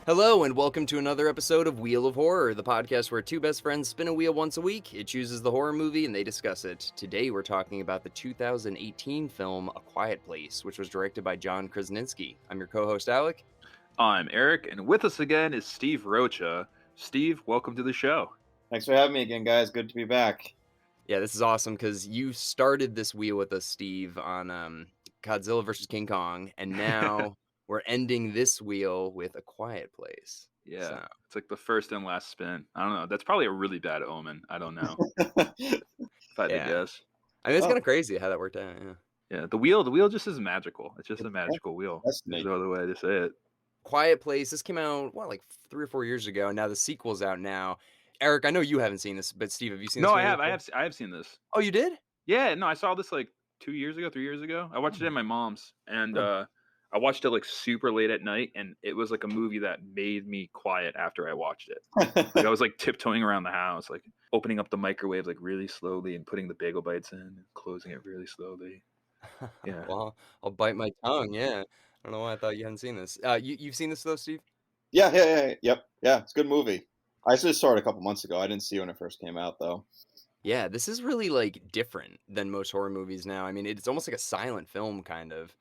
Hello, and welcome to another episode of Wheel of Horror, the podcast where two best friends spin a wheel once a week. It chooses the horror movie and they discuss it. Today we're talking about the 2018 film A Quiet Place, which was directed by John Krasinski. I'm your co-host, Alec. I'm Eric, and with us again is Steve Rocha. Steve, welcome to the show. Thanks for having me again, guys. Good to be back. Yeah, this is awesome because you started this wheel with us, Steve, on Godzilla vs. King Kong, and now we're ending this wheel with A Quiet Place. Yeah, So. It's like the first and last spin. I don't know. That's probably a really bad omen. I don't know. If I had to guess. I mean, it's kind of crazy how that worked out. Yeah, the wheel just is magical. It's just a magical wheel. That's There's no other way to say it. Quiet Place. This came out like 3 or 4 years ago, and now the sequel's out now. Eric, I know you haven't seen this, but Steve, have you seen this? No, I have. I have seen this. Oh, you did? Yeah. No, I saw this like 2 years ago, 3 years ago. I watched it in my mom's, and I watched it like super late at night, and it was like a movie that made me quiet after I watched it. Like, I was like tiptoeing around the house, like opening up the microwave like really slowly and putting the bagel bites in and closing it really slowly. Yeah. Well, I'll bite my tongue. Yeah. I don't know why I thought you hadn't seen this. You've seen this though, Steve? Yeah. Yep. Yeah, it's a good movie. I just saw it a couple months ago. I didn't see it when it first came out, though. Yeah, this is really like different than most horror movies now. I mean, it's almost like a silent film kind of.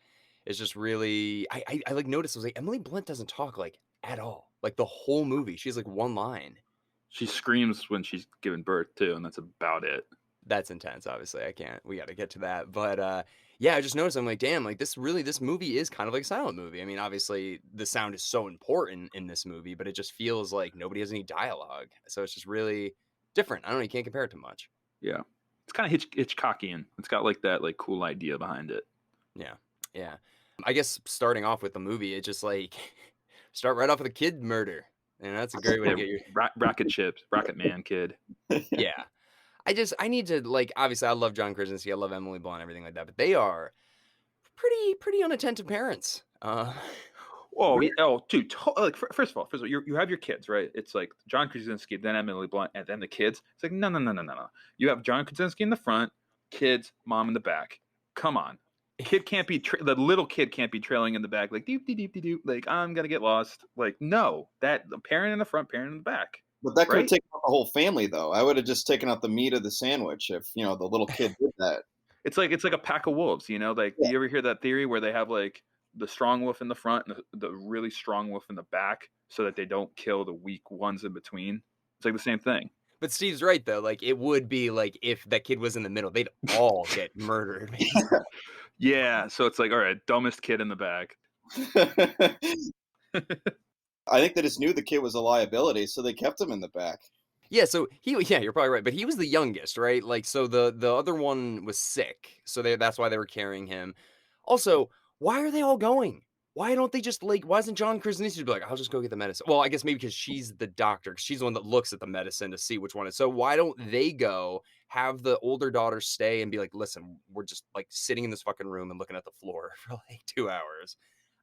It's just really I like noticed. I was like, Emily Blunt doesn't talk like at all. Like the whole movie, she has like one line. She screams when she's giving birth too, and that's about it. That's intense. Obviously, we got to get to that. But yeah, I just noticed. I'm like, damn, like this movie is kind of like a silent movie. I mean, obviously the sound is so important in this movie, but it just feels like nobody has any dialogue. So it's just really different. I don't know. You can't compare it to much. Yeah, it's kind of Hitchcockian. It's got like that like cool idea behind it. Yeah. I guess starting off with the movie, it just like start right off with a kid murder, and that's a great way to get your Bracket man kid. Yeah. I need to like obviously I love John Krasinski, I love Emily Blunt, everything like that, but they are pretty unattentive parents. Dude! Like first of all, you have your kids, right? It's like John Krasinski, then Emily Blunt, and then the kids. It's like no. You have John Krasinski in the front, kids, mom in the back. Come on, kid can't be the little kid can't be trailing in the back like deep. Like I'm gonna get lost. Like no, that the parent in the front, parent in the back. But that could have taken out the whole family, though. I would have just taken out the meat of the sandwich if the little kid did that. It's like a pack of wolves, Like, do you ever hear that theory where they have like the strong wolf in the front and the really strong wolf in the back, so that they don't kill the weak ones in between? It's like the same thing. But Steve's right though. Like it would be like if that kid was in the middle, they'd all get murdered. Yeah, so it's like, all right, dumbest kid in the back. I think they just knew the kid was a liability, so they kept him in the back. Yeah, so you're probably right, but he was the youngest, right? Like, so the other one was sick, so that's why they were carrying him. Also, why are they all going? Why don't they just like? Why isn't John Krasinski be like, I'll just go get the medicine? Well, I guess maybe because she's the doctor, 'cause she's the one that looks at the medicine to see which one is. So why don't they go have the older daughter stay and be like, listen, we're just like sitting in this fucking room and looking at the floor for like 2 hours.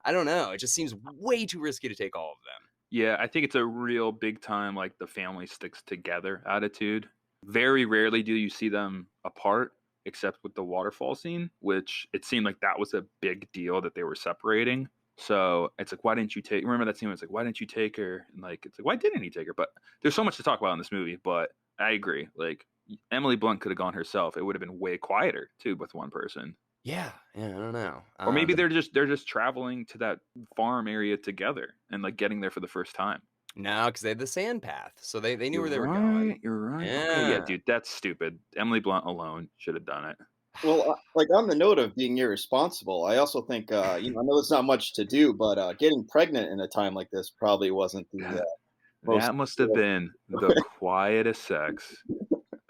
I don't know. It just seems way too risky to take all of them. Yeah, I think it's a real big time, like the family sticks together attitude. Very rarely do you see them apart, except with the waterfall scene, which it seemed like that was a big deal that they were separating. So it's like, why didn't you take? Remember that scene? It's like, why didn't you take her? And like, it's like, why didn't he take her? But there's so much to talk about in this movie. But I agree. Like Emily Blunt could have gone herself. It would have been way quieter too with one person. Yeah, I don't know. Or maybe they're just traveling to that farm area together and like getting there for the first time. No, because they had the sand path, so they knew where they were going. You're right. Yeah. Okay, yeah, dude, that's stupid. Emily Blunt alone should have done it. Well, like on the note of being irresponsible, I also think I know there's not much to do, but getting pregnant in a time like this probably wasn't the most. That must have been the quietest sex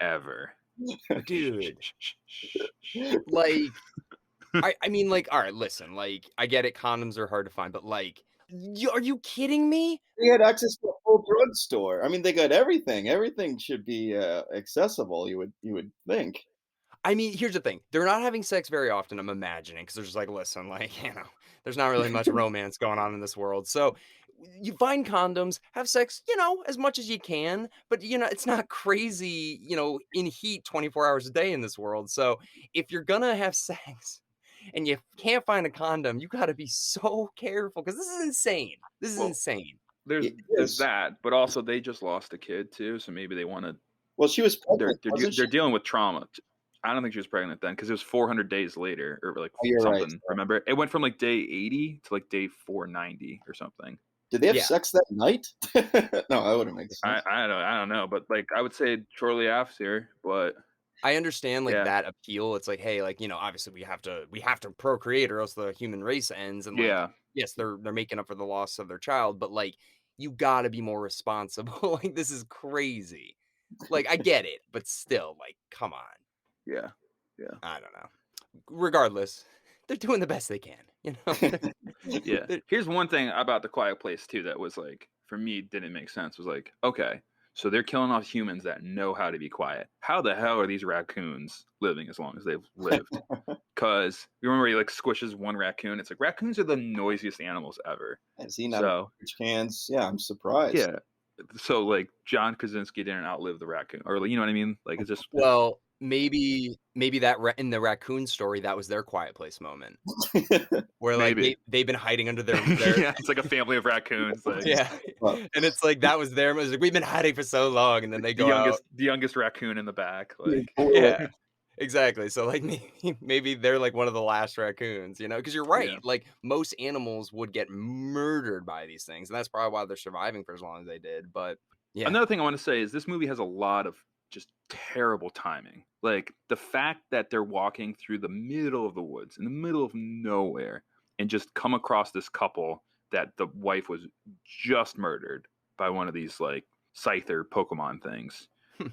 ever. Dude. Like, I mean, like, all right, listen, like, I get it, condoms are hard to find, but like, are you kidding me? They had access to a full drugstore. I mean, they got everything. Everything should be accessible. You would think. I mean, here's the thing. They're not having sex very often, I'm imagining, because they're just like, listen, like, there's not really much romance going on in this world. So you find condoms, have sex, as much as you can, but, it's not crazy, in heat 24 hours a day in this world. So if you're going to have sex and you can't find a condom, you got to be so careful because this is insane. This is insane. there's It there's is. that, but also they just lost a kid too, so maybe they want to. Well, she was They're pregnant, they're de- wasn't they're she? dealing with trauma. I don't think she was pregnant then because it was 400 days later or like Oh, you're right. something. Remember, it went from like day 80 to like day 490 or something. Did they have Yeah. sex that night? No, that wouldn't make I sense. I don't I don't know, but like I would say shortly after, but I understand, like, yeah, that appeal. It's like, hey, like, obviously we have to procreate or else the human race ends, and, like, yeah, yes, they're making up for the loss of their child, but, like, you gotta be more responsible. Like, this is crazy. Like, I get it, but still, like, come on. yeah, yeah. I don't know. Regardless, they're doing the best they can, you know? Yeah. They're Here's one thing about the Quiet Place too that was like for me didn't make sense. Was like, okay, so they're killing off humans that know how to be quiet. How the hell are these raccoons living as long as they've lived? Because you remember he like squishes one raccoon. It's like raccoons are the noisiest animals ever. Has he not So garbage cans? Yeah, I'm surprised. yeah. So like John Krasinski didn't outlive the raccoon, or like, you know what I mean? Like it's well, maybe that ra in the raccoon story, that was their quiet place moment, where, like, maybe. they've been hiding under their Yeah, it's like a family of raccoons. Like yeah, Well, and it's like that was their like, "We've been hiding for so long," and then they go out. the youngest raccoon in the back. being Like boiled. Yeah, exactly, so, like, maybe they're, like, one of the last raccoons, because 'cause you're right, yeah. like, most animals would get murdered by these things, and that's probably why they're surviving for as long as they did, but yeah. Another thing I want to say is this movie has a lot of just terrible timing. Like the fact that they're walking through the middle of the woods, in the middle of nowhere, and just come across this couple that the wife was just murdered by one of these like scyther Pokemon things.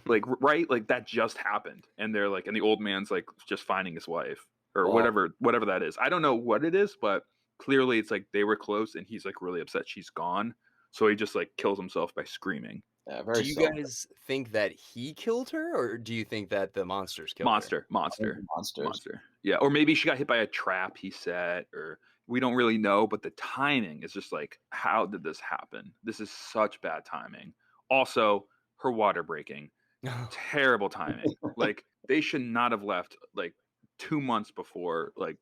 Like right, like that just happened, and they're like, and the old man's like just finding his wife or Oh, whatever that is. I don't know what it is, but clearly it's like they were close, and he's like really upset she's gone, so he just like kills himself by screaming. Yeah, do very you selfish. guys think that he killed her, or do you think that the monsters killed her? Monster, monster, Monsters. monster. Yeah, or maybe she got hit by a trap he set, or we don't really know, but the timing is just like, how did this happen? This is such bad timing. Also, her water breaking, terrible timing. Like they should not have left like 2 months before, like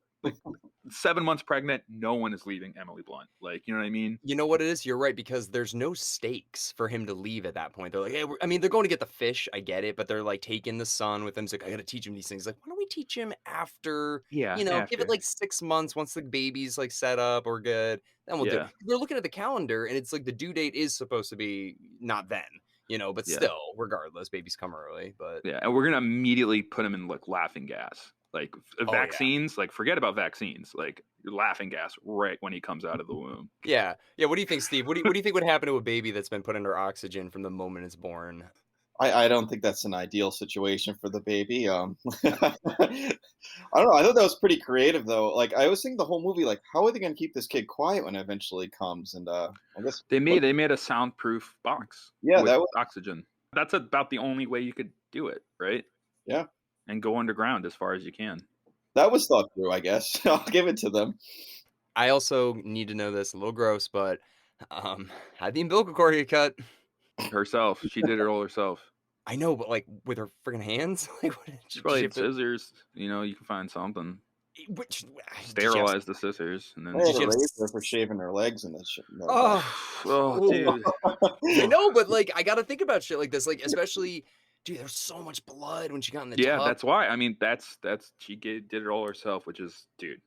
7 months pregnant. No one is leaving Emily Blunt. Like, you know what I mean? You know what it is? You're right, because there's no stakes for him to leave at that point. They're like, "Hey, I mean, they're going to get the fish. I get it, but they're like taking the son with them. It's like, I got to teach him these things. Like, why don't we teach him after? Yeah, Give it after. like 6 months once the baby's like set up or good. Then we'll do it." Yeah, They're looking at the calendar, and it's like the due date is supposed to be not then. But yeah. still, regardless, babies come early. But Yeah, and we're gonna immediately put him in like laughing gas. Like oh yeah, vaccines, like forget about vaccines. Like laughing gas right when he comes out of the womb. yeah, yeah. What do you think, Steve? What do you think would happen to a baby that's been put under oxygen from the moment it's born? I don't think that's an ideal situation for the baby. I don't know. I thought that was pretty creative, though. Like, I was thinking the whole movie, like, how are they going to keep this kid quiet when it eventually comes? And I guess, They made a soundproof box yeah, with that was, oxygen. That's about the only way you could do it, right? yeah, And go underground as far as you can. that was thought through. I guess I'll give it to them. I also need to know this, a little gross, but how'd the umbilical cord get cut? Herself, she did it all herself. I know, but like with her freaking hands, like what She did probably she had have to? scissors. You know, you can find something. Which did she have? Sterilize the scissors, and I then. had Did a she have? razor for shaving her legs and this shit. No, but Oh, Oh, oh, dude. I Ooh. know, but like I gotta think about shit like this, like especially, dude. There's so much blood when she got in the Yeah, tub. that's why. I mean, that's did it all herself, which is, dude,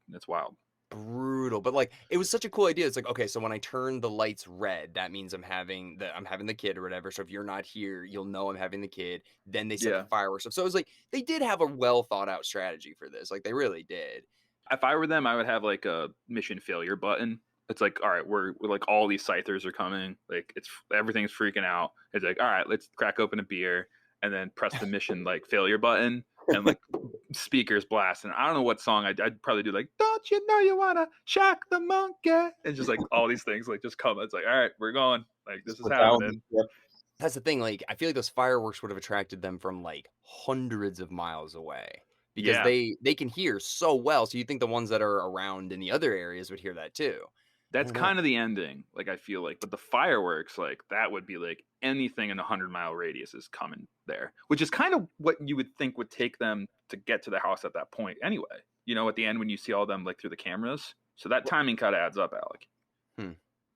that's wild. Brutal, but like it was such a cool idea. It's like, okay, so when I turn the lights red, that means I'm having the kid or whatever. So if you're not here, you'll know I'm having the kid. Then they set the Yeah. fireworks up. So it was like they did have a well thought out strategy for this. Like they really did. If I were them, I would have like a mission failure button. It's like, all right, we're like all these scythers are coming. Like everything's freaking out. It's like, all right, let's crack open a beer and then press the mission like failure button and like speakers blast. And I don't know what song I'd probably do like, don't you know you wanna shock the monkey? And just like all these things like just come. It's like, all right, we're going. Like this just is put down the happening. ship. That's the thing. Like I feel like those fireworks would have attracted them from like hundreds of miles away because Yeah. they can hear so well. So you think the ones that are around in the other areas would hear that too. I That's don't know. kind of the ending, like I feel like, but the fireworks, like that would be like anything in a 100-mile radius is coming there, which is kind of what you would think would take them to get to the house at that point anyway. You know, at the end when you see all them like through the cameras, so that timing kind of adds up, Alec. Hmm.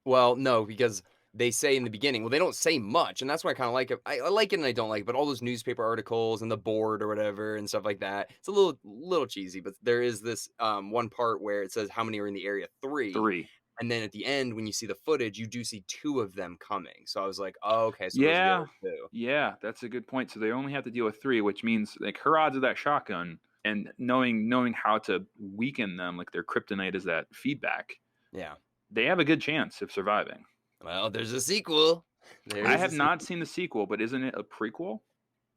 Well, no, because they say in the beginning, well, they don't say much, and that's why I kind of like it. I like it and I don't like it, but all those newspaper articles and the board or whatever and stuff like that, it's a little cheesy. But there is this one part where it says how many are in the area, 3, 3. and then at the end when you see the footage, you do see 2 of them coming. So I was like, oh, okay, so those are the Yeah. other 2. Yeah, that's a good point. So they only have to deal with 3, which means like her odds of that shotgun and knowing how to weaken them, like their kryptonite is that feedback. Yeah. They have a good chance of surviving. Well, there's a sequel. I have not seen the sequel, but isn't it a prequel?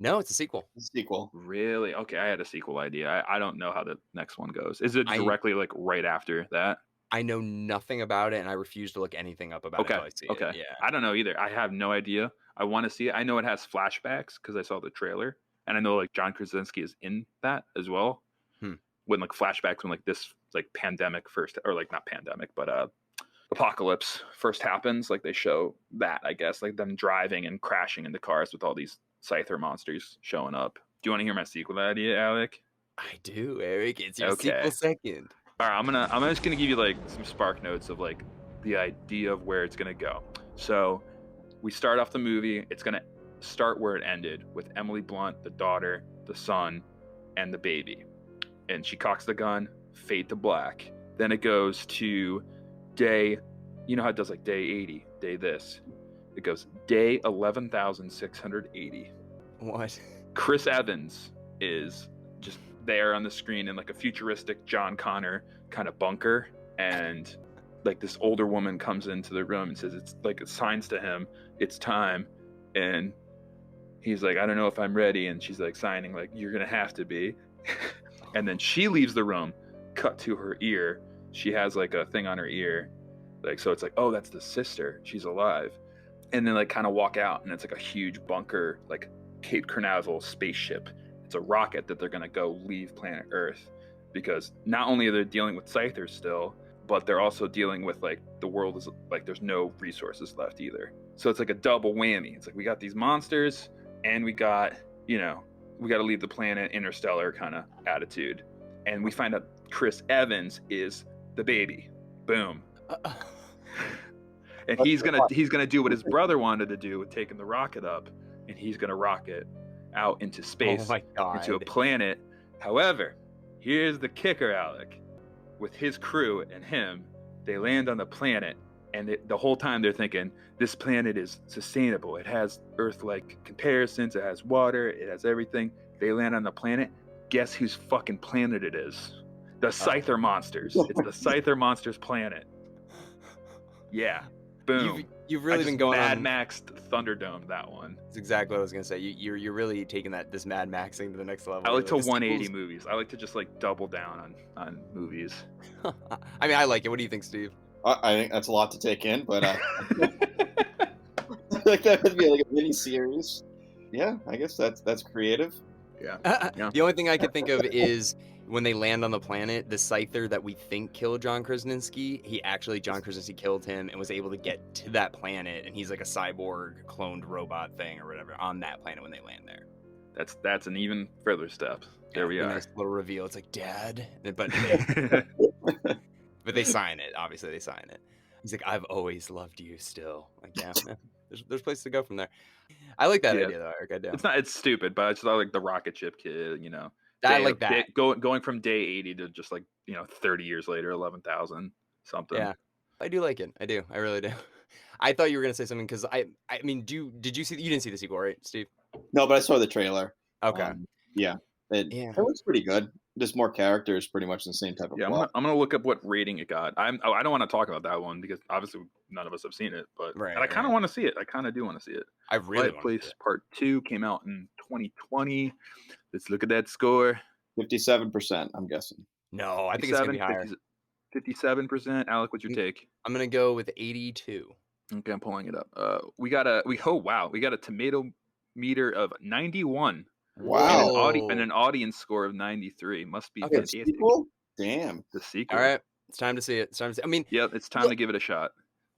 No, it's a sequel. The sequel. Really? Okay, I had a sequel idea. I don't know how the next one goes. Is it I directly like right after that? I know nothing about it, and I refuse to look anything up about it Okay. until I see Okay. it. Yeah. I don't know either. I have no idea. I want to see it. I know it has flashbacks because I saw the trailer, and I know like John Krasinski is in that as well. Hmm. When like flashbacks when like this like pandemic first, or like not pandemic, but apocalypse first happens, like they show that, I guess, like them driving and crashing into cars with all these Scyther monsters showing up. Do you want to hear my sequel idea, Alec? I do, Eric. It's your Okay. sequel second. All right, I'm just gonna give you like some spark notes of like the idea of where it's gonna go. So we start off the movie. It's gonna start where it ended with Emily Blunt, the daughter, the son, and the baby. And she cocks the gun. Fade to black. Then it goes to day. You know how it does like day 80, day this. It goes day 11,680. What? Chris Evans is just there on the screen in like a futuristic John Connor kind of bunker, and like this older woman comes into the room and says it's like it signs to him it's time, and he's like, I don't know if I'm ready, and she's like signing like you're gonna have to be. And then she leaves the room. Cut to her ear, she has like a thing on her ear, like, so it's like, oh, that's the sister, she's alive. And then like kind of walk out, and it's like a huge bunker, like Cape Canaveral spaceship. It's a rocket that they're going to go leave planet Earth, because not only are they dealing with Scythers still, but they're also dealing with like the world is like there's no resources left either. So it's like a double whammy. It's like we got these monsters, and we got, we got to leave the planet, interstellar kind of attitude. And we find out Chris Evans is the baby. Boom. And he's gonna do what his brother wanted to do with taking the rocket up, and he's gonna rocket out into space, Oh my God. into a planet. However, here's the kicker, Alec. With his crew and him, they land on the planet, and the whole time they're thinking, this planet is sustainable. It has Earth-like comparisons. It has water. It has everything. They land on the planet. Guess whose fucking planet it is? The Scyther monsters. It's the Scyther monsters planet. Yeah. Boom. You've really been going Mad on. Maxed Thunderdome, that one. That's exactly what I was gonna say. You're really taking this Mad Maxing to the next level. I like to The 180 sequels- movies. I like to just like double down on movies. I mean, I like it. What do you think, Steve? I think that's a lot to take in, but I think that would be like a mini series. Yeah, I guess that's creative. Yeah. The only thing I could think of is when they land on the planet, the Scyther that we think killed John Krasinski, John Krasinski killed him and was able to get to that planet, and he's like a cyborg cloned robot thing or whatever on that planet when they land there. That's an even further step. There we The are. Nice little reveal. It's like, Dad, but but they sign it. Obviously, they sign it. He's like, I've always loved you. Still, like, yeah. There's places to go from there. I like that Yeah. idea though, Eric. I do. It's stupid, but I just like the rocket ship kid, I like that. Going from day 80 to just like, 30 years later, 11,000 something. Yeah, I do like it. I do. I really do. I thought you were gonna say something because I mean, did you see? You didn't see the sequel, right, Steve? No, but I saw the trailer. Okay. Yeah, it Yeah. looks pretty good. Just more characters, pretty much the same type of Yeah, plot. I'm gonna look up what rating it got. I don't want to talk about that one because obviously none of us have seen it, but Right, and I kind of right. want to see it. I kind of do want to see it. I really Quiet want to Place see it. Part 2 came out in 2020. Let's look at that score. 57%, I'm guessing. No, I think it's gonna be higher. 57%. Alec, what's your take? I'm gonna go with 82. Okay, I'm pulling it up. We got a tomato meter of 91 Wow. and an audience score of 93. Must be Okay, The fantastic. sequel? Damn. The sequel. All right, it's time to see it. It's time to see. I mean, Yep, it's time Look- to give it a shot.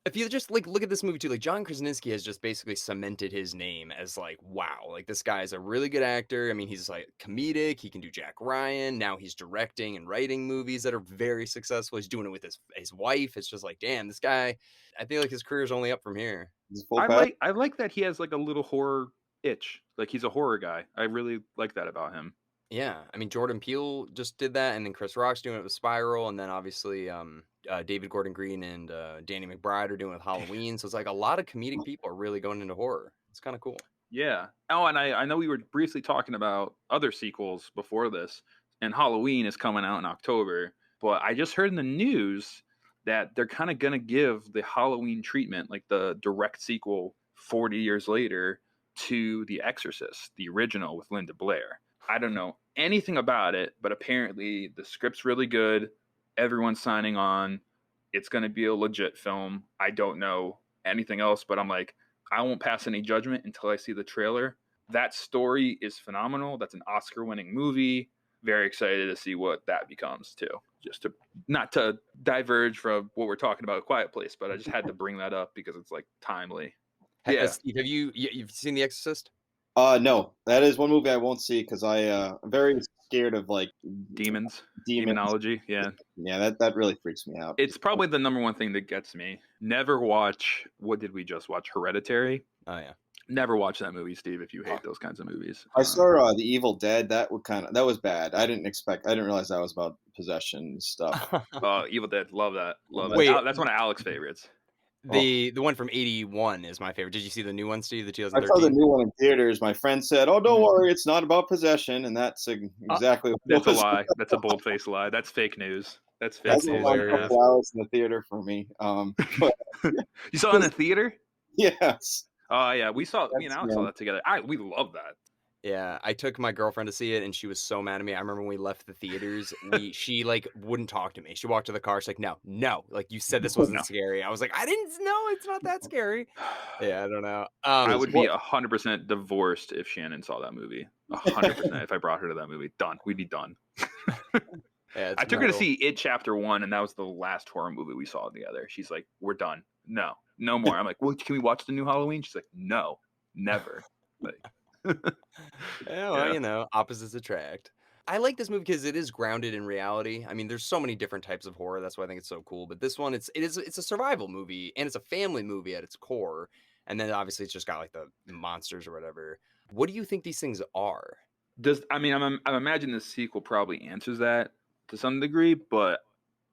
If you just, like, look at this movie too, like, John Krasinski has just basically cemented his name as, like, wow, like, this guy's a really good actor. I mean, he's, like, comedic, he can do Jack Ryan, now he's directing and writing movies that are very successful. He's doing it with his wife. It's just like, damn, this guy, I feel like his career's only up from here. He's full pack. I like that he has like a little horror itch. Like he's a horror guy. I really like that about him. Yeah, I mean, Jordan Peele just did that, and then Chris Rock's doing it with Spiral, and then obviously, David Gordon Green and, Danny McBride are doing it with Halloween, so it's like a lot of comedic people are really going into horror. It's kinda cool. Yeah. Oh, and I know we were briefly talking about other sequels before this, and Halloween is coming out in October. But I just heard in the news that they're kind of gonna give the Halloween treatment, like the direct sequel 40 years later, to The Exorcist, the original with Linda Blair. I don't know anything about it, but apparently the script's really good. Everyone's signing on. It's gonna be a legit film. I don't know anything else, but I'm like, I won't pass any judgment until I see the trailer. That story is phenomenal. That's an Oscar-winning movie. Very excited to see what that becomes too. Just to not to diverge from what we're talking about, A Quiet Place, but I just had to bring that up because it's like timely. Yeah. Steve, you've seen The Exorcist? No, that is one movie I won't see because I'm very scared of like Demons, demons. demonology. Yeah. Yeah, that really freaks me out. It's probably the number one thing that gets me. Never watch, what did we just watch? Hereditary. Oh, yeah. Never watch that movie, Steve, if you hate those kinds of movies. I saw The Evil Dead. That was bad. I didn't realize that was about possession and stuff. Evil Dead, love that. Love Wait. it. That's one of Alec's favorites. The one from '81 is my favorite. Did you see the new one, Steve, the I saw the 2013? new one in theaters. My friend said, "Oh, don't worry, it's not about possession," and that's exactly what That's it a was. lie. That's a bold-faced lie. That's fake news. That's fake That's the news. one hilarious. for 4 hours in the theater for me. But You saw it in the theater? yes, Oh yeah, we saw. Me and That's- Alex yeah. saw that together. We love that. Yeah, I took my girlfriend to see it, and she was so mad at me. I remember when we left the theaters, she like wouldn't talk to me. She walked to the car. She's like, "No, like you said this wasn't No. scary." I was like, "I didn't know it's not that scary." Yeah, I don't know. I would be 100% divorced if Shannon saw that movie. 100%. If I brought her to that movie, done. We'd be done. Yeah, it's I took her to brutal. see It Chapter 1, and that was the last horror movie we saw together. She's like, "We're done. No more." I'm like, "Well, can we watch the new Halloween?" She's like, "No, never." Like, Yeah, well, Yeah. you know, opposites attract. I like this movie because it is grounded in reality. I mean, there's so many different types of horror. That's why I think it's so cool. But this one, it's a survival movie, and it's a family movie at its core. And then obviously it's just got like the monsters or whatever. What do you think these things are? I imagine the sequel probably answers that to some degree, but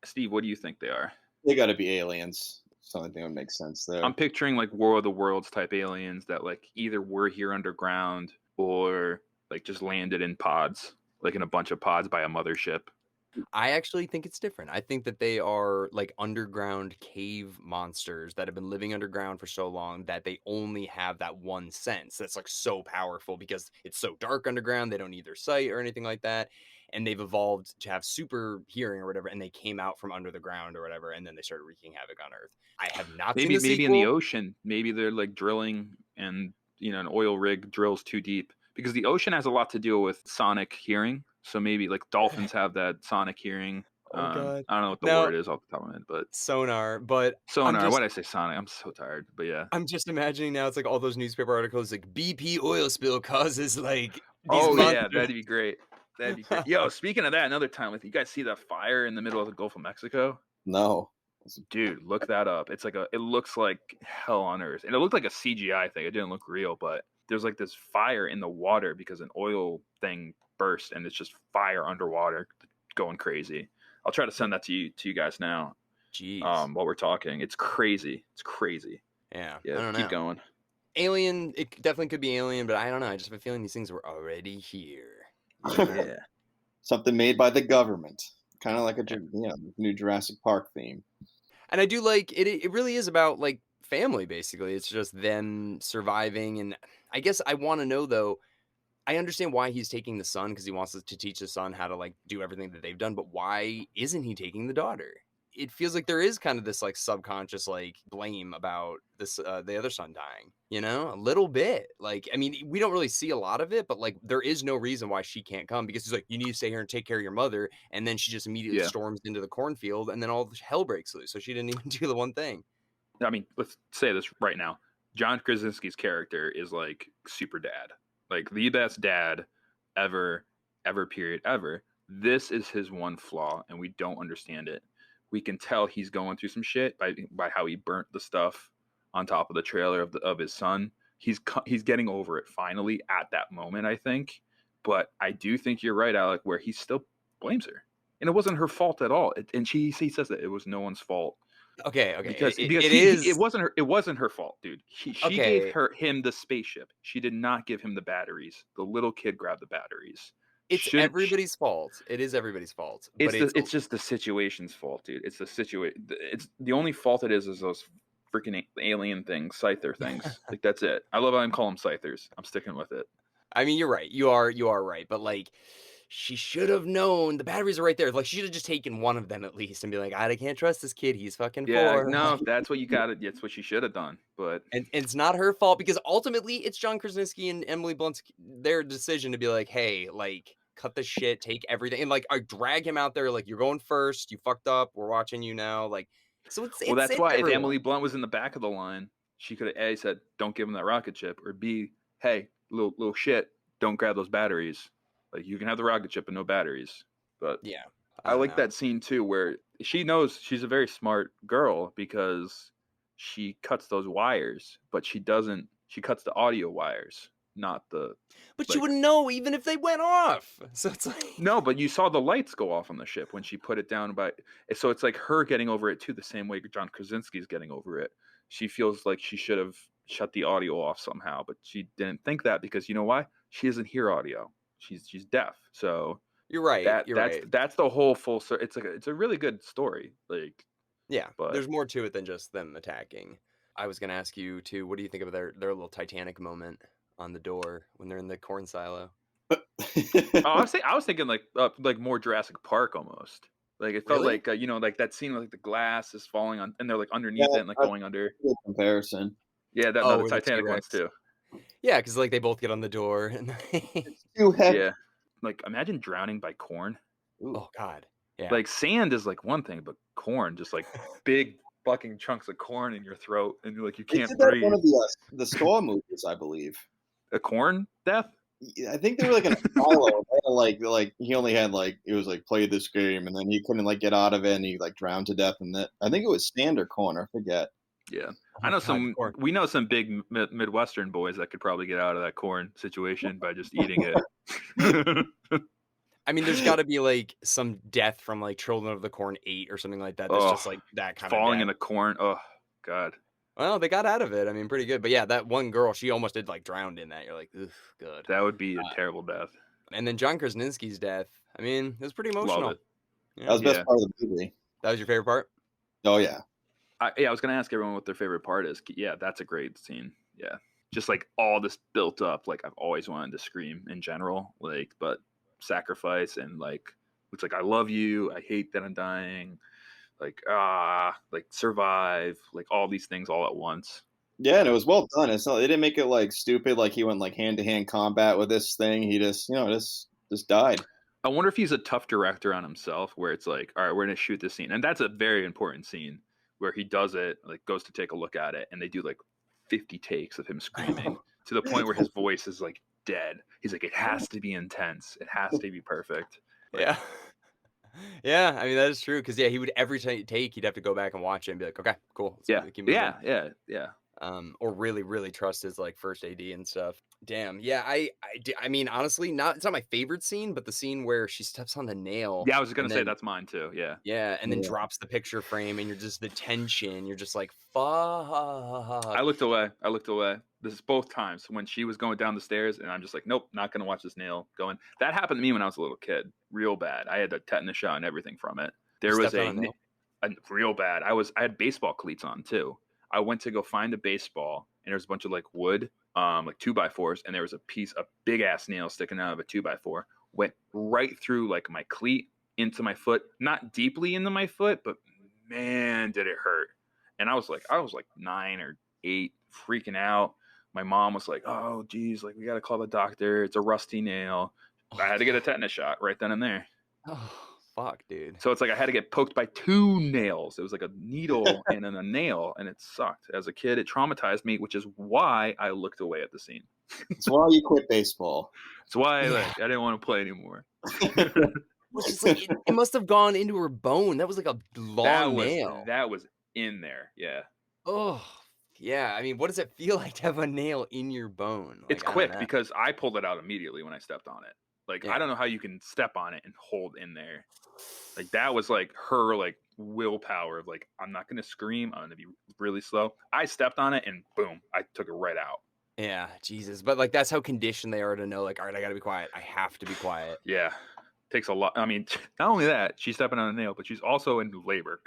Steve, what do you think they are? they got to be aliens. Something that would make sense there. I'm picturing like War of the Worlds type aliens that like either were here underground or like just landed in pods, like in a bunch of pods by a mothership. I actually think it's different. I think that they are like underground cave monsters that have been living underground for so long that they only have that one sense that's like so powerful because it's so dark underground. They don't need their sight or anything like that. And they've evolved to have super hearing or whatever. And they came out from under the ground or whatever. And then they started wreaking havoc on Earth. I have not seen the Maybe in the sequel. ocean, maybe they're like drilling and an oil rig drills too deep because the ocean has a lot to deal with sonic hearing. So maybe like dolphins have that sonic hearing. Oh, God. I don't know what the No. word is off the top of my head, but Sonar. But sonar. Why did I say sonic? I'm so tired. But yeah. I'm just imagining now it's like all those newspaper articles like BP oil spill causes like these Oh yeah, monsters. that'd be great. That'd be great. Yo, speaking of that, another time with you guys see that fire in the middle of the Gulf of Mexico? No, Dude, look that up. It looks like hell on earth. And it looked like a CGI thing. It didn't look real, but there's like this fire in the water because an oil thing burst and it's just fire underwater going crazy. I'll try to send that to you guys now. Jeez. While we're talking. It's crazy. It's crazy. Yeah. I Yeah, don't keep know. going. Alien, it definitely could be Alien, but I don't know. I just have a feeling these things were already here. Yeah. something made by the government, kind of like a new Jurassic Park theme. And I do like it. It really is about like family, basically. It's just them surviving. And I guess I want to know though. I understand why he's taking the son because he wants to teach the son how to like do everything that they've done. But why isn't he taking the daughter? It feels like there is kind of this like subconscious like blame about this the other son dying. You know, a little bit. Like, I mean, we don't really see a lot of it, but like there is no reason why she can't come because he's like, you need to stay here and take care of your mother. And then she just immediately Yeah. storms into the cornfield, and then all the hell breaks loose. So she didn't even do the one thing. I mean, let's say this right now. John Krasinski's character is like super dad, like the best dad ever, ever, period, ever. This is his one flaw, and we don't understand it. We can tell he's going through some shit by how he burnt the stuff on top of the trailer of his son. He's getting over it finally at that moment, I think. But I do think you're right, Alec, where he still blames her, and it wasn't her fault at all. And he says that it was no one's fault Okay, because it it is wasn't her fault, dude. She gave okay. him the spaceship. She did not give him the batteries. The little kid grabbed the batteries. It's Shouldn't everybody's fault. It is everybody's fault, but it's just the situation's fault, dude. It's the situation. It's the only fault it is those freaking alien things, scyther things. Like that's it. I love how I'm calling them scythers. I'm sticking with it. I mean, you're right. You are right. But like, she should have known the batteries are right there. Like, she should have just taken one of them at least and be like, I can't trust this kid. He's fucking Yeah, 4. no, that's what you got to. That's what she should have done. But And it's not her fault because ultimately it's John Krasinski and Emily Blunt's their decision to be like, hey, like, cut the shit, take everything, and like, I drag him out there. Like, you're going first. You fucked up. We're watching you now. Like, so it's well, it's that's it's why if everyone. Emily Blunt was in the back of the line, she could have A said, "Don't give him that rocket ship," or B, "Hey, little shit, don't grab those batteries. Like you can have the rocket ship but no batteries." But Yeah, I I don't like know. that scene too, where she knows she's a very smart girl because she cuts those wires, but she doesn't. She cuts the audio wires, not the But you like. wouldn't know even if they went off. So it's like, No, but you saw the lights go off on the ship when she put it down by. So it's like her getting over it too, the same way John Krasinski's getting over it. She feels like she should have shut the audio off somehow, but she didn't think that because you know why? She doesn't hear audio. She's deaf. So you're right. that You're that's right. that's the whole full. It's a really good story. Like, Yeah, but there's more to it than just them attacking. I was gonna ask you too. What do you think of their little Titanic moment on the door when they're in the corn silo? oh, I was thinking like more Jurassic Park almost. Like it felt Really? like like that scene like the glass is falling on and they're like Yeah, underneath it and like that's going under. a good comparison. Yeah, that no, Oh, the or the Titanic ones T-Rex? too. Yeah, because like they both get on the door and It's too heavy. Yeah. Like imagine drowning by corn. Ooh. oh god, yeah. Like sand is like one thing, but corn, just like big fucking chunks of corn in your throat and you're like you They can't did that in one breathe. of the Saw movies, I believe. A corn death? Yeah, I think they were like in a silo. They had, like he only had like it was like play this game, and then he couldn't like get out of it, and he like drowned to death. And that I think it was sand or corn. I forget. Yeah. I Oh know god, some corn. we know some big Midwestern boys that could probably get out of that corn situation by just eating it. I mean, there's got to be like some death from like Children of the Corn 8 or something like that. That's Oh, just like that kind of falling in death. the corn. Oh God. Well, they got out of it. I mean, pretty good. But yeah, that one girl, she almost did like drowned in that. You're like, ugh, good. That would be a terrible death. And then John Krasinski's death. I mean, it was pretty Love emotional. it. That Yeah. was the Yeah. best part of the movie. That was your favorite part? Oh yeah, I was gonna ask everyone what their favorite part is. Yeah, that's a great scene. Yeah, just like all this built up. Like I've always wanted to scream in general. Like, but sacrifice and like it's like I love you. I hate that I'm dying. Like survive. Like all these things all at once. yeah, and Yeah, it was well done. It's not they didn't make it like stupid. Like he went like hand to hand combat with this thing. He just just died. I wonder if he's a tough director on himself, where it's like, all right, we're gonna shoot this scene, and that's a very important scene where he does it, like goes to take a look at it, and they do like 50 takes of him screaming to the point where his voice is like dead. He's like, it has to be intense, it has to be perfect. Like, Yeah. Yeah, I mean that is true because yeah, he would every take he'd have to go back and watch it and be like, okay, cool, yeah, let's keep moving. yeah. Or really trust his like first AD and stuff. Damn, yeah, I mean honestly, not it's not my favorite scene, but the scene where she steps on the nail Yeah, I was gonna and say then that's mine too. Yeah, yeah, and then Yeah. drops the picture frame and you're just the tension, you're just like I fuck. looked away. I looked away. This is both times when she was going down the stairs, and I'm just like, nope, not gonna watch this nail going. That happened to me when I was a little kid, real bad. I had a tetanus shot and everything from it. You There was stepped on a nail. a real bad. I had baseball cleats on too. I went to go find a baseball, and there's a bunch of like wood, like 2x4s, and there was a big ass nail sticking out of a 2x4. Went right through like my cleat into my foot, not deeply into my foot, but man, did it hurt. And I was like 9 or 8, freaking out. My mom was like, "Oh, geez, like we got to call the doctor. It's a rusty nail." Oh I had to get a god. tetanus shot right then and there. Oh. fuck, dude? So it's like I had to get poked by 2 nails. It was like a needle and then a nail, and it sucked. As a kid, it traumatized me, which is why I looked away at the scene. That's why you quit baseball. That's why Yeah. I didn't want to play anymore. Was just like it must have gone into her bone. That was like a long nail. That was in there. Yeah. Oh, yeah. I mean, what does it feel like to have a nail in your bone? It's Like, I don't quick know. because I pulled it out immediately when I stepped on it. Like, I Yeah. don't know how you can step on it and hold in there. Like, that was like her like willpower of like, I'm not gonna scream, I'm gonna be really slow. I stepped on it and boom, I took it right out. Yeah, Jesus. But like that's how conditioned they are to know, like, all right, I gotta be quiet. I have to be quiet. Yeah. Takes a lot. I mean, not only that, she's stepping on a nail, but she's also in labor.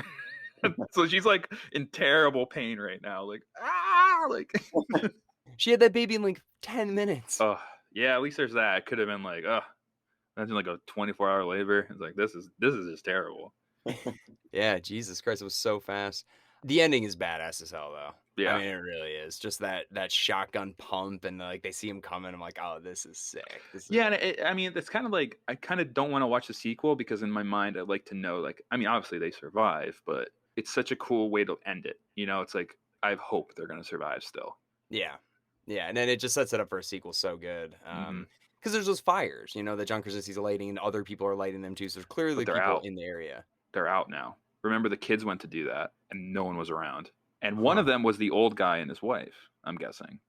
So she's like in terrible pain right now. Like, like She had that baby in like 10 minutes. oh yeah, at least there's that. It could have been like, imagine like a 24-hour labor. It's like this is just terrible. Yeah, Jesus Christ, it was so fast. The ending is badass as hell, though. I Yeah. mean, it really is. Just that shotgun pump, and like they see him coming. I'm like, oh, this is sick. This is Yeah, and I mean, it's kind of like I kind of don't want to watch the sequel because in my mind, I'd like to know, like, I mean, obviously they survive, but it's such a cool way to end it. You know, it's like I have hope they're gonna survive still. yeah, yeah, and then it just sets it up for a sequel so good. Mhm. Because there's those fires, that John Krasinski's lighting, and other people are lighting them too. So there's clearly But they're people out. in the area. They're out now. Remember, the kids went to do that, and no one was around. And one of Huh? them was the old guy and his wife. I'm guessing.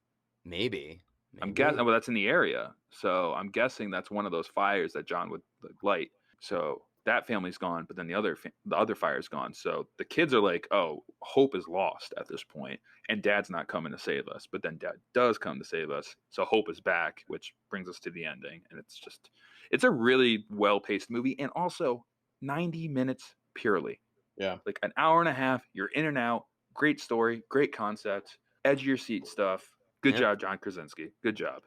Maybe, I'm maybe. guessing. Well, that's in the area, so I'm guessing that's one of those fires that John would like, light. So that family's gone, but then the other fire's gone. So the kids are like, "Oh, hope is lost at this point, and Dad's not coming to save us." But then Dad does come to save us, so hope is back, which brings us to the ending. And it's a really well-paced movie, and also 90 minutes purely. Yeah. Like an hour and a half, you're in and out. Great story, great concept, edge of your seat stuff. Good Yeah. job, John Krasinski. Good job.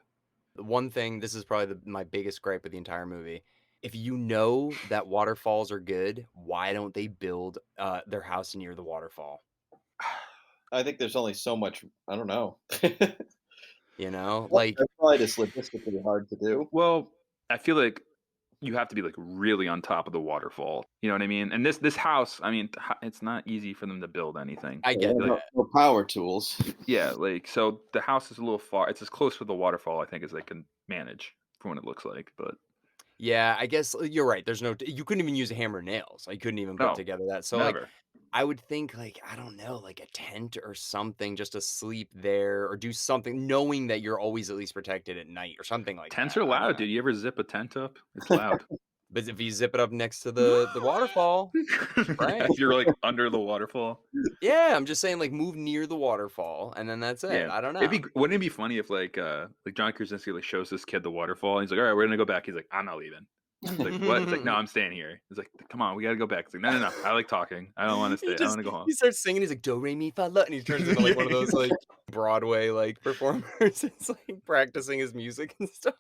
The one thing, this is probably my biggest gripe with the entire movie. If you know that waterfalls are good, why don't they build their house near the waterfall? I think there's only so much. I don't know. Like, That's probably just logistically hard to do. Well, I feel like you have to be like really on top of the waterfall. You know what I mean? And this house, I mean, it's not easy for them to build anything. I get Like, that. No power tools. yeah, like so the house is a little far. It's as close to the waterfall I think as they can manage from what it looks like. But Yeah, I guess you're right. There's you couldn't even use a hammer and nails. I couldn't even put no, together that. So like, never. I would think like, I don't know, like a tent or something just to sleep there or do something, knowing that you're always at least protected at night or something like Tents that. are I don't loud, know. dude. You ever zip a tent up? It's loud. But if you zip it up next to the waterfall, Yeah, right? if you're like under the waterfall. Yeah, I'm just saying, like, move near the waterfall, and then that's it. Yeah. I don't know. Wouldn't it be funny if like John Krasinski like shows this kid the waterfall and he's like, all right, we're gonna go back. He's like, I'm not leaving. It's like, what? It's like, no, I'm staying here. It's like, come on, we gotta go back. It's like, no. I like talking. I don't want to He stay. I just want to go home. he starts singing. He's like, "Do re mi fa la," and he turns into like one of those like Broadway like performers. It's like practicing his music and stuff.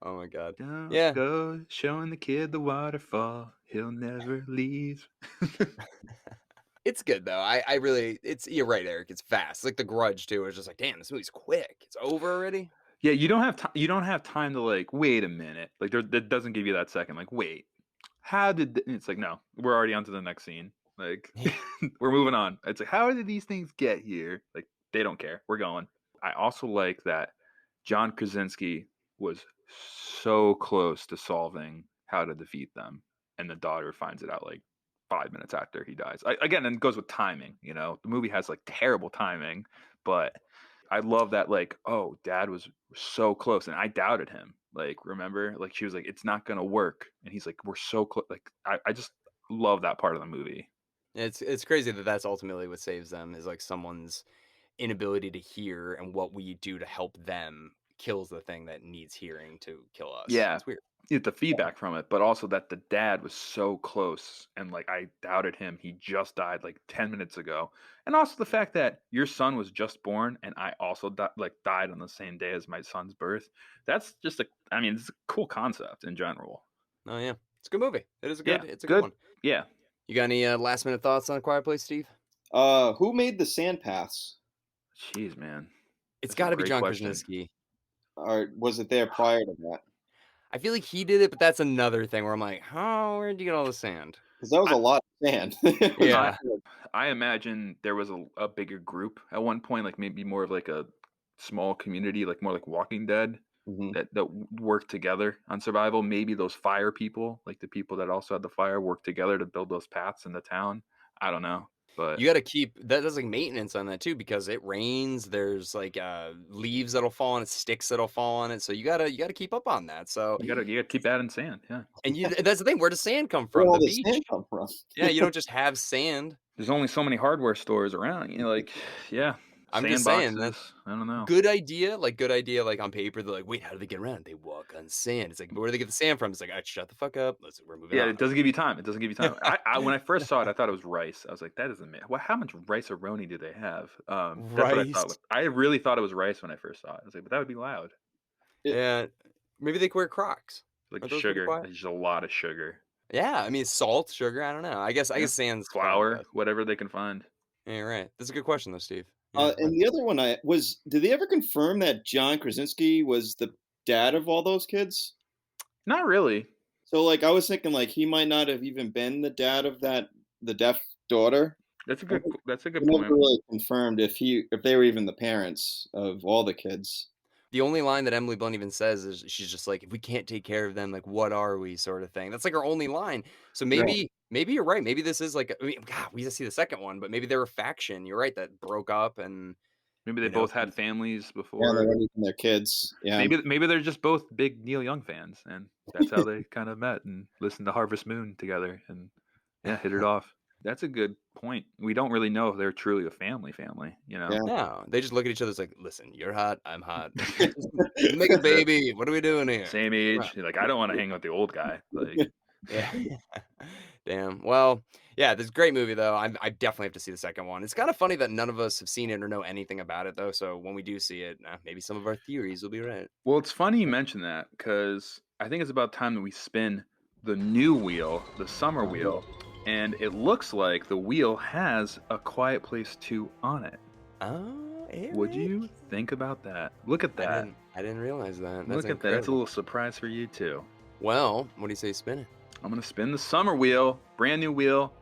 Oh my god. Don't Yeah. go showing the kid the waterfall. He'll never leave. It's good though. I really you're right, Eric. It's fast. Like The Grudge too. It's just like, damn, this movie's quick. It's over already. Yeah, you don't have time to like wait a minute. Like that doesn't give you that second. Like, wait, how did it's like no, we're already on to the next scene. Like we're moving on. It's like how did these things get here? Like they don't care. We're going. I also like that John Krasinski was so close to solving how to defeat them, and the daughter finds it out like 5 minutes after he dies. Again, and it goes with timing. You know, the movie has like terrible timing, but I love that. Like, oh, Dad was so close, and I doubted him. Like, remember, like she was like, "It's not gonna work," and he's like, "We're so close." Like, I just love that part of the movie. It's crazy that that's ultimately what saves them is like someone's inability to hear, and what we do to help them kills the thing that needs hearing to kill us. Yeah, It's weird. you get the feedback from it, but also that the dad was so close, and like I doubted him. He just died like 10 minutes ago, and also the fact that your son was just born, and I also died on the same day as my son's birth. That's just I mean, it's a cool concept in general. Oh yeah, it's a good movie. Yeah, It's a good good. one. Yeah. You got any last minute thoughts on A Quiet Place, Steve? Who made the sand paths? Jeez, man, It's that's a got to be great John question. Krasinski. Or was it there prior to that? I feel like he did it, but that's another thing where I'm like, "How? Where'd you get all the sand?" Because that was I a lot of sand. It was I Yeah. I imagine there was a bigger group at one point, like maybe more of like a small community, like more like Walking Dead Mhm. that worked together on survival. Maybe those fire people, like the people that also had the fire, worked together to build those paths in the town. I don't know, but You gotta keep that does, like, maintenance on that too because it rains, there's, like, leaves that'll fall on it, sticks that'll fall on it, so you gotta keep up on that, so you gotta keep adding sand. Yeah, and that's the thing, where does sand come Where from? all The the beach. sand come from? Yeah, you don't just have sand. there's only so many hardware stores around. Like yeah, I'm just saying that sandboxes. I don't know. good idea, like, on paper, they're like, "Wait, how do they get around? They walk on sand." It's like, "But where do they get the sand from?" It's like, "Alright, shut the fuck up. We're moving Yeah, on." it doesn't give you time. It doesn't give you time. I when I first saw it, I thought it was rice. I was like, that doesn't make. Well, how much rice-a-roni do they have? That's what I thought. Rice. I really thought it was rice when I first saw it. I was like, but that would be loud. It Yeah. Maybe they wear Crocs. Like Are those pretty sugar. quiet? There's just a lot of sugar. Yeah, I mean, salt, sugar, I don't know. I Yeah. guess sand's probably the Flour, best. whatever they can find. Yeah, you're right. That's a good question though, Steve. Yeah, and the other one I was did they ever confirm that John Krasinski was the dad of all those kids? Not really. So, like, I was thinking, like, he might not have even been the dad of the deaf daughter. That's a I good. That's a They good never point. really confirmed if they were even the parents of all the kids. the only line that Emily Blunt even says is she's just like, "If we can't take care of them, like, what are we?" sort of thing. That's like her only line. So Right. maybe you're right. Maybe this is like, I mean, God, we just see the second one, but maybe they're a faction. You're right that broke up and Maybe they you know, both had families Yeah, they before. weren't even their kids. Yeah. Maybe they're just both big Neil Young fans, and that's how they kind of met and listened to Harvest Moon together, and yeah, hit it off. That's a good point. We don't really know if they're truly a family. Yeah. no, they just look at each other as like, listen, you're hot, I'm hot. Let's make a That's it. baby. What are we doing here? Same Come on. age. You're like, I don't want to hang with the old guy. Like, Yeah. Damn. Well, yeah, this is a great movie though. I definitely have to see the second one. It's kind of funny that none of us have seen it or know anything about it though. So when we do see it, maybe some of our theories will be right. well, it's funny you mention that because I think it's about time that we spin the new wheel, the summer wheel, and it looks like the wheel has A Quiet Place 2 on it. Oh, Would Eric. you think about that? Look at that. I didn't realize that. That's Look at that. That's a incredible. little surprise for you too. Well, what do you say spin it? I'm gonna spin the summer wheel, brand new wheel.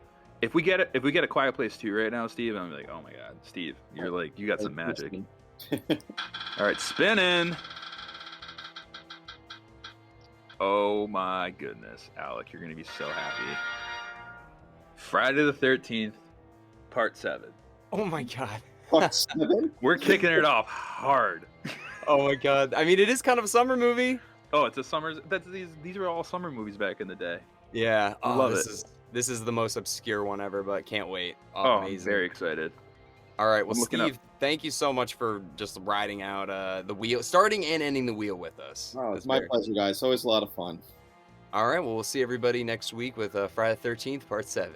If we get it, if we get A Quiet Place 2 right now, Steve, I'm like, oh my god, Steve, you're like, you got some magic. All right, spinning. Oh my goodness, Alec, you're gonna be so happy. Friday the 13th, Part 7. Oh my god. Part 7? We're kicking it off hard. Oh my god. I mean, it is kind of a summer movie. Oh, it's a summer. That's these were all summer movies back in the day. Yeah. I Oh, love this it. is this is the most obscure one ever, but can't wait. Oh, Oh, I'm amazing. very excited. All right. Well, I'm looking up. Steve, thank you so much for just riding out the wheel, starting and ending the wheel with us. Oh, That's it's my very- pleasure, guys. Always a lot of fun. All right. Well, we'll see everybody next week with Friday the 13th, Part 7.